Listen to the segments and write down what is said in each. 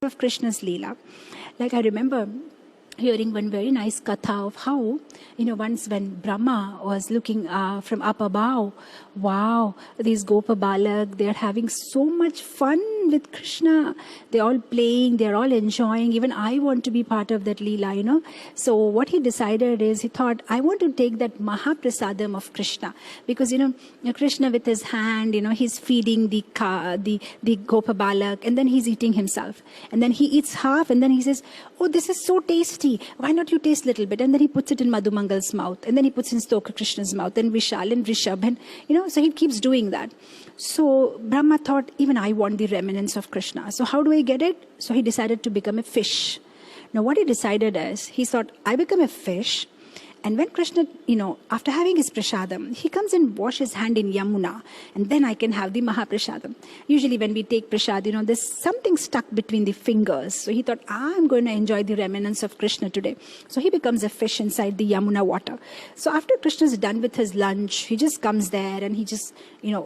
of Krishna's Leela. Like I remember hearing one very nice katha of how, once when Brahma was looking from up above, wow, these Gopa Balak, they're having so much fun with Krishna. They're all playing, they're all enjoying. Even I want to be part of that Leela, So what he decided is, he thought, I want to take that Mahaprasadam of Krishna. Because, Krishna with his hand, he's feeding the Gopa Balak, and then he's eating himself. And then he eats half, and then he says, oh, this is so tasty. Why not you taste a little bit? And then he puts it in Madhumangal's mouth. And then he puts in Stoka Krishna's mouth. And Vishal and Rishabh. And, so he keeps doing that. So Brahma thought, even I want the remnants of Krishna. So how do I get it? So he decided to become a fish. Now what he decided is, he thought, I become a fish. And when Krishna, after having his prasadam, he comes and washes his hand in Yamuna, and then I can have the Mahaprasadam. Usually when we take prasad, there's something stuck between the fingers. So he thought, I'm going to enjoy the remnants of Krishna today. So he becomes a fish inside the Yamuna water. So after Krishna's done with his lunch, he just comes there and he just,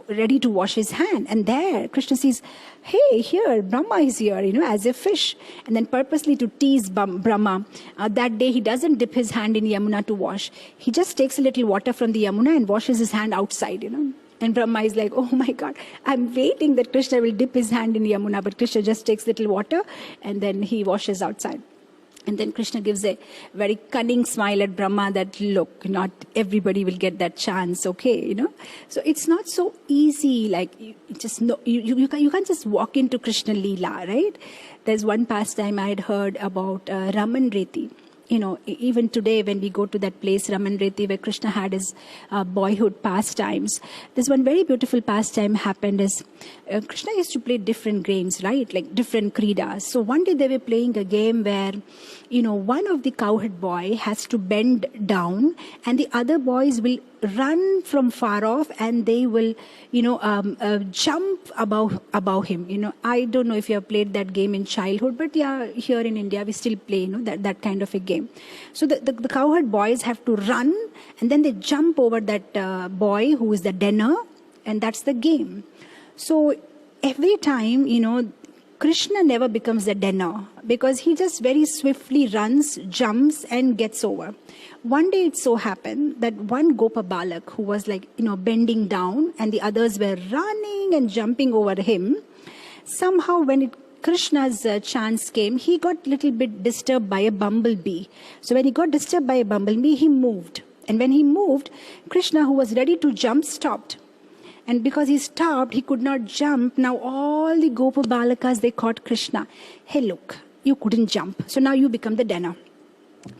ready to wash his hand. And there, Krishna sees, hey, here, Brahma is here, as a fish. And then purposely to tease Brahma, that day he doesn't dip his hand in Yamuna to wash. He just takes a little water from the Yamuna and washes his hand outside, And Brahma is like, oh my God, I'm waiting that Krishna will dip his hand in Yamuna, but Krishna just takes little water and then he washes outside. And then Krishna gives a very cunning smile at Brahma that, look, not everybody will get that chance, okay, So it's not so easy, like, you can't just walk into Krishna Leela, right? There's one pastime I had heard about Raman Reti. Even today when we go to that place, Raman Reti, where Krishna had his boyhood pastimes, there's one very beautiful pastime happened is, Krishna used to play different games, right? Like different kridas. So one day they were playing a game where, one of the cowherd boy has to bend down and the other boys will run from far off and they will, jump above him. I don't know if you have played that game in childhood, but yeah, here in India we still play, that kind of a game. So the cowherd boys have to run and then they jump over that boy who is the denner, and that's the game. So every time, Krishna never becomes the denner because he just very swiftly runs, jumps and gets over. One day it so happened that one Gopa Balak who was bending down and the others were running and jumping over him. Somehow when Krishna's chance came, he got a little bit disturbed by a bumblebee. So when he got disturbed by a bumblebee, he moved. And when he moved, Krishna, who was ready to jump, stopped. And because he stopped, he could not jump. Now all the Gopa Balakas, they caught Krishna. Hey, look, you couldn't jump. So now you become the denner.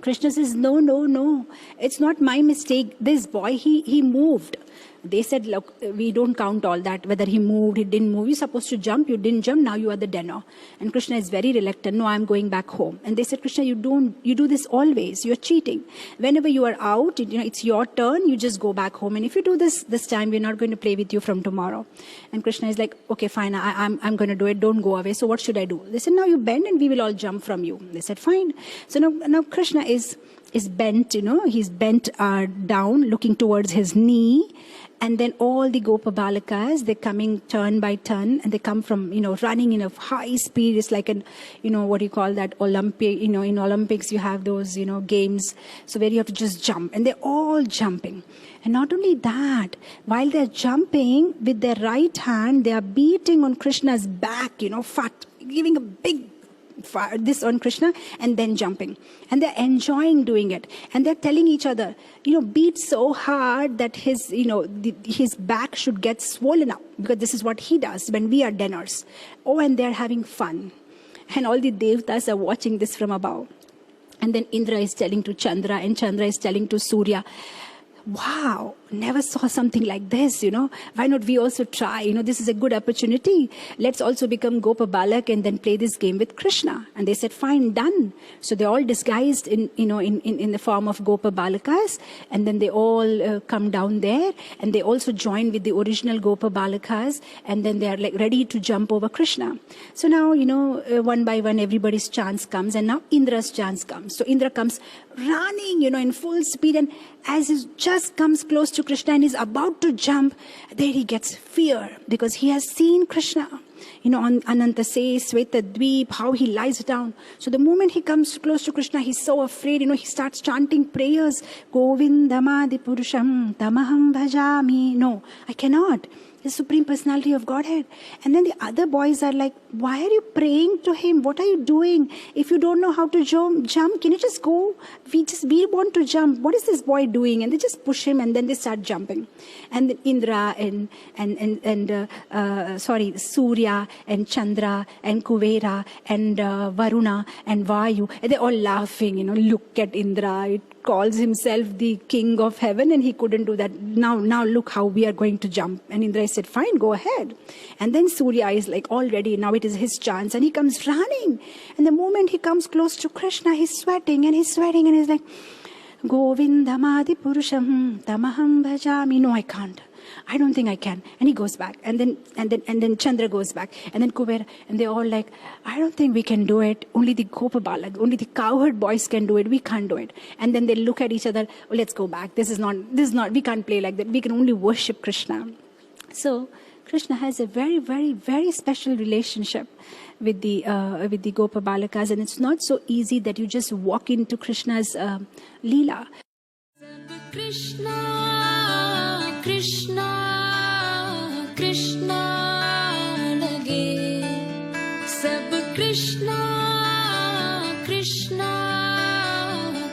Krishna says, no, it's not my mistake. This boy, he moved. They said, look, we don't count all that, whether he moved, he didn't move. You're supposed to jump, you didn't jump, now you are the denner. And Krishna is very reluctant, no, I'm going back home. And they said, Krishna, you do this always, you're cheating. Whenever you are out, it's your turn, you just go back home. And if you do this time, we're not going to play with you from tomorrow. And Krishna is like, okay, fine, I'm going to do it, don't go away. So what should I do? They said, now you bend and we will all jump from you. They said, fine. So now Krishna is bent, he's bent down, looking towards his knee. And then all the Gopa Balakas, they're coming turn by turn, and they come from, running in a high speed. It's like what do you call that, Olympic, in Olympics you have those, games, so where you have to just jump. And they're all jumping. And not only that, while they're jumping, with their right hand, they are beating on Krishna's back, giving a big this on Krishna and then jumping. And they're enjoying doing it. And they're telling each other, beat so hard that his, his back should get swollen up, because this is what he does when we are denners. Oh, and they're having fun. And all the devtas are watching this from above. And then Indra is telling to Chandra, and Chandra is telling to Surya, wow, never saw something like this, Why not we also try? This is a good opportunity. Let's also become Gopa Balak and then play this game with Krishna. And they said, fine, done. So they're all disguised in the form of Gopa Balakas. And then they all come down there. And they also join with the original Gopa Balakas. And then they are ready to jump over Krishna. So now, one by one, everybody's chance comes. And now Indra's chance comes. So Indra comes running, in full speed. And as he just comes close to Krishna and is about to jump, there he gets fear because he has seen Krishna. on Anantase, Svetadweep, how he lies down. So the moment he comes close to Krishna, he's so afraid, he starts chanting prayers. Govindamadi Purusham Tamaham Bhajami. No, I cannot. The Supreme Personality of Godhead. And then the other boys are like, why are you praying to him? What are you doing? If you don't know how to jump, can you just go? We want to jump. What is this boy doing? And they just push him and then they start jumping. And then Indra Surya and Chandra and Kuvera and Varuna and Vayu, and they're all laughing, look at Indra. It calls himself the king of heaven and he couldn't do that. Now look how we are going to jump. And Indra said, fine, go ahead. And then Surya is like, all ready, now it is his chance. And he comes running. And the moment he comes close to Krishna, he's sweating and he's like, Govindamadi Purusham Tamaham Bhajami. No, I can't. I don't think I can. And he goes back. And then Chandra goes back. And then Kubera. And they're all like, I don't think we can do it. Only the Gopabala, only the cowherd boys can do it. We can't do it. And then they look at each other. Oh, let's go back. This is not, we can't play like that. We can only worship Krishna. So Krishna has a very, very, very special relationship with the Gopabalakas. And it's not so easy that you just walk into Krishna's Leela. Krishna, Krishna, Krishna lage. Sab Krishna, Krishna,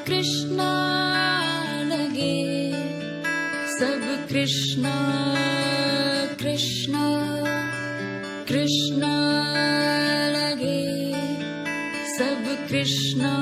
Krishna lage. Sab Krishna, Krishna, Krishna lage. Sab Krishna.